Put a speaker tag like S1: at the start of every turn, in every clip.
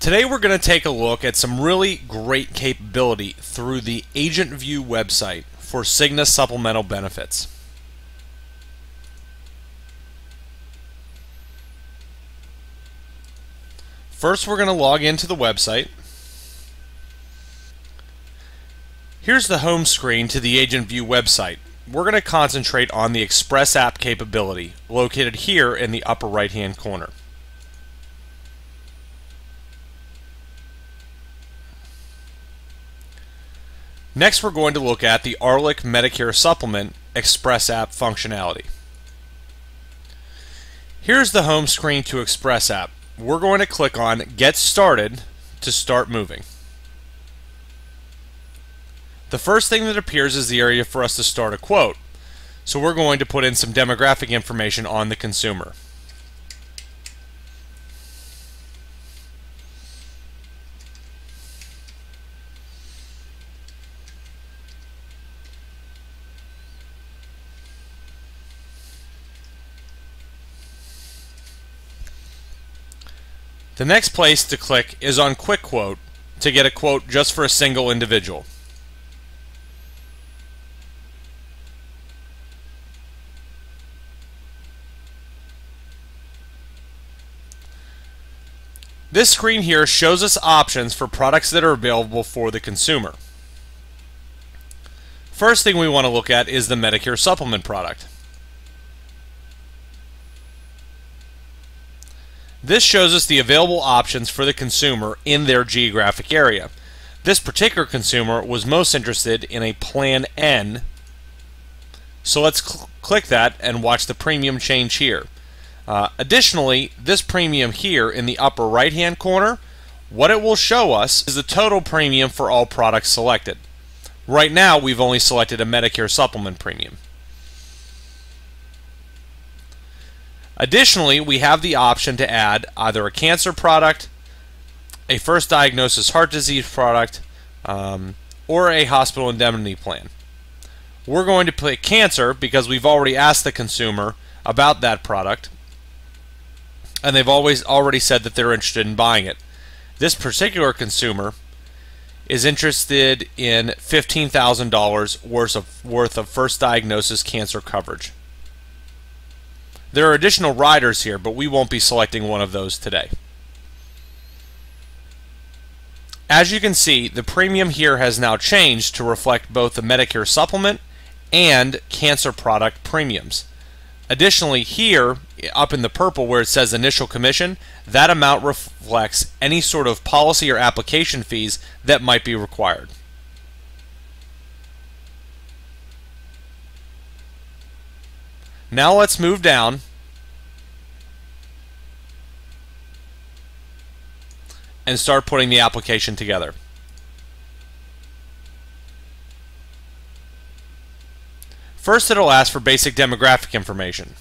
S1: Today we're going to take a look at some really great capability through the Agent View website for Cigna supplemental benefits. First, we're going to log into the website. Here's the home screen to the Agent View website. We're going to concentrate on the Express app capability located here in the upper right hand corner. Next, we're going to look at the ARLIC Medicare Supplement Express app functionality. Here's the home screen to Express app. We're going to click on Get Started to start moving. The first thing that appears is the area for us to start a quote. So we're going to put in some demographic information on the consumer. The next place to click is on Quick Quote to get a quote just for a single individual. This screen here shows us options for products that are available for the consumer. First thing we want to look at is the Medicare Supplement product. This shows us the available options for the consumer in their geographic area. This particular consumer was most interested in a Plan N, so let's click that and watch the premium change here. Additionally, this premium here in the upper right hand corner, what it will show us is the total premium for all products selected. Right now we've only selected a Medicare Supplement premium. Additionally, we have the option to add either a cancer product, a first diagnosis heart disease product, or a hospital indemnity plan. We're going to pick cancer because we've already asked the consumer about that product, and they've already said that they're interested in buying it. This particular consumer is interested in $15,000 worth of first diagnosis cancer coverage. There are additional riders here, but we won't be selecting one of those today. As you can see, the premium here has now changed to reflect both the Medicare Supplement and cancer product premiums. Additionally, here, up in the purple where it says initial commission, that amount reflects any sort of policy or application fees that might be required. Now let's move down and start putting the application together. First, it'll ask for basic demographic information.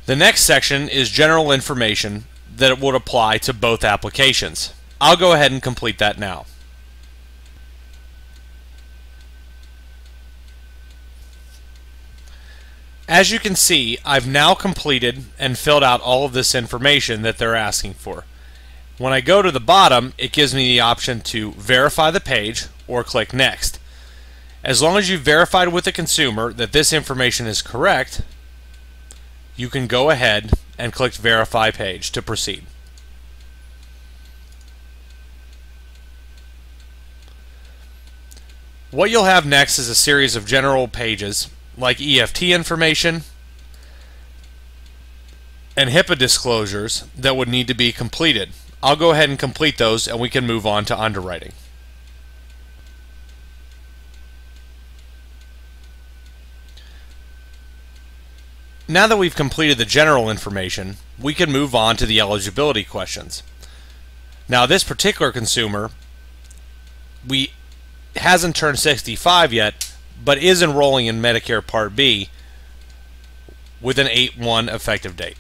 S1: The next section is general information that would apply to both applications. I'll go ahead and complete that now. As you can see, I've now completed and filled out all of this information that they're asking for. When I go to the bottom, it gives me the option to verify the page or click Next. As long as you've verified with the consumer that this information is correct, you can go ahead and click Verify Page to proceed. What you'll have next is a series of general pages like EFT information and HIPAA disclosures that would need to be completed. I'll go ahead and complete those and we can move on to underwriting. Now that we've completed the general information, we can move on to the eligibility questions. Now, this particular consumer hasn't turned 65 yet, but is enrolling in Medicare Part B with an 8/1 effective date.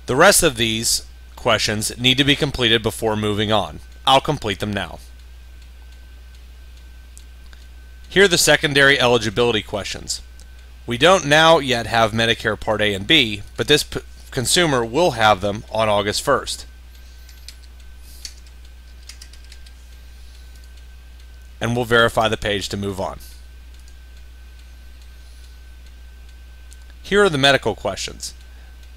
S1: The rest of these questions need to be completed before moving on. I'll complete them now. Here are the secondary eligibility questions. We don't now yet have Medicare Part A and B, but this consumer will have them on August 1st. And we'll verify the page to move on. Here are the medical questions.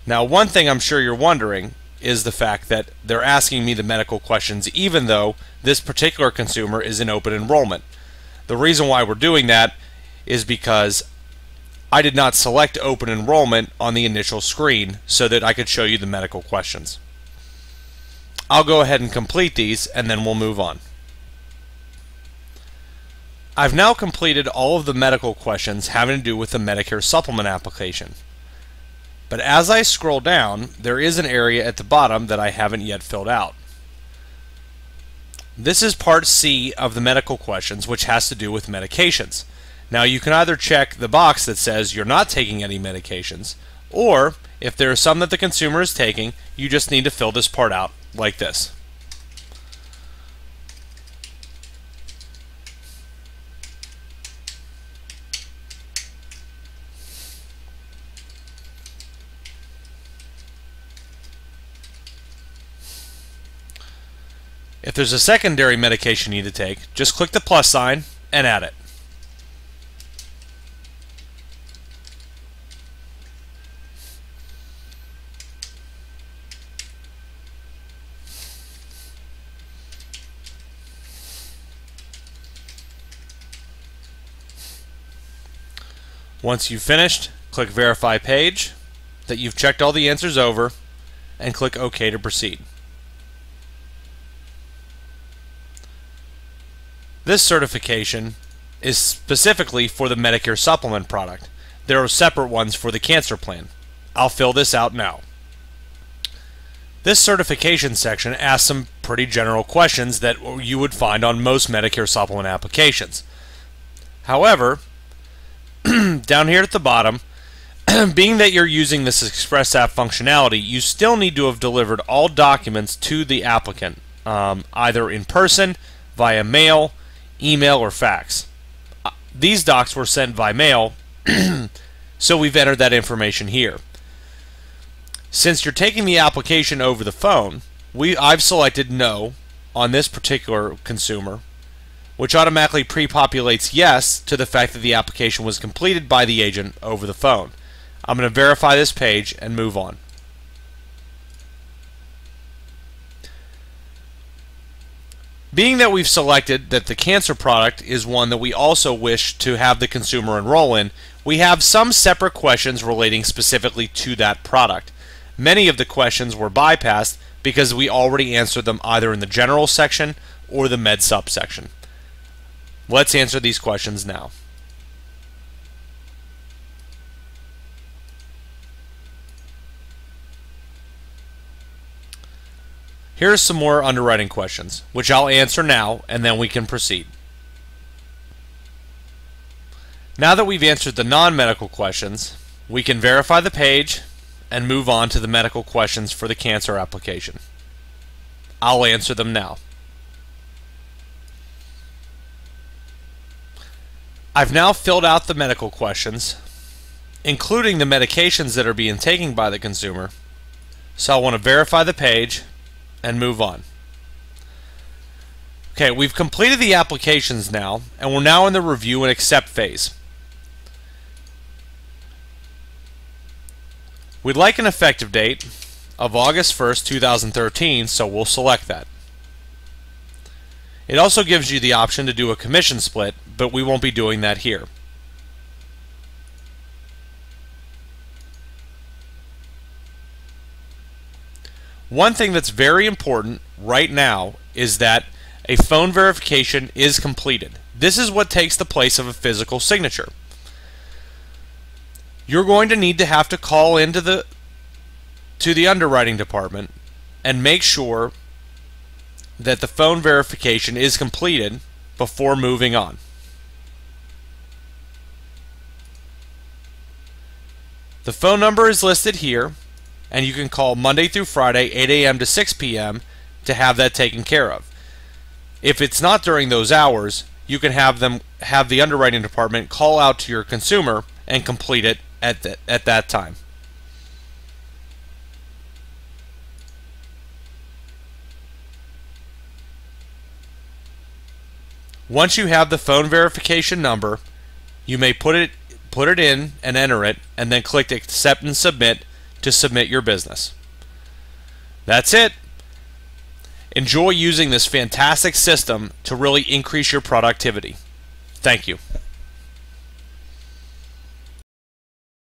S1: Now, one thing I'm sure you're wondering is the fact that they're asking me the medical questions even though this particular consumer is in open enrollment. The reason why we're doing that is because I did not select open enrollment on the initial screen so that I could show you the medical questions. I'll go ahead and complete these and then we'll move on. I've now completed all of the medical questions having to do with the Medicare supplement application. But as I scroll down, there is an area at the bottom that I haven't yet filled out. This is part C of the medical questions, which has to do with medications. Now you can either check the box that says you're not taking any medications, or if there are some that the consumer is taking, you just need to fill this part out like this. If there's a secondary medication you need to take, just click the plus sign and add it. Once you've finished, click Verify Page, that you've checked all the answers over, and click OK to proceed. This certification is specifically for the Medicare supplement product. There are separate ones for the cancer plan. I'll fill this out now. This certification section asks some pretty general questions that you would find on most Medicare supplement applications. However, down here at the bottom, being that you're using this Express app functionality, you still need to have delivered all documents to the applicant, either in person, via mail, email, or fax. These docs were sent by mail, so we've entered that information here. Since you're taking the application over the phone, I've selected no on this particular consumer, which automatically pre-populates yes to the fact that the application was completed by the agent over the phone. I'm going to verify this page and move on. Being that we've selected that the cancer product is one that we also wish to have the consumer enroll in, we have some separate questions relating specifically to that product. Many of the questions were bypassed because we already answered them either in the general section or the med sup section. Let's answer these questions now. Here are some more underwriting questions, which I'll answer now, and then we can proceed. Now that we've answered the non-medical questions, we can verify the page and move on to the medical questions for the cancer application. I'll answer them now. I've now filled out the medical questions, including the medications that are being taken by the consumer, so I want to verify the page and move on. Okay, we've completed the applications now, and we're now in the review and accept phase. We'd like an effective date of August 1st, 2013, so we'll select that. It also gives you the option to do a commission split, but we won't be doing that here. One thing that's very important right now is that a phone verification is completed. This is what takes the place of a physical signature. You're going to need to have to call into the underwriting department and make sure that the phone verification is completed before moving on. The phone number is listed here, and you can call Monday through Friday, 8 a.m. to 6 p.m. to have that taken care of. If it's not during those hours, you can have the underwriting department call out to your consumer and complete it at that time. Once you have the phone verification number, you may put it in and enter it, and then click Accept and Submit to submit your business. That's it. Enjoy using this fantastic system to really increase your productivity. Thank you.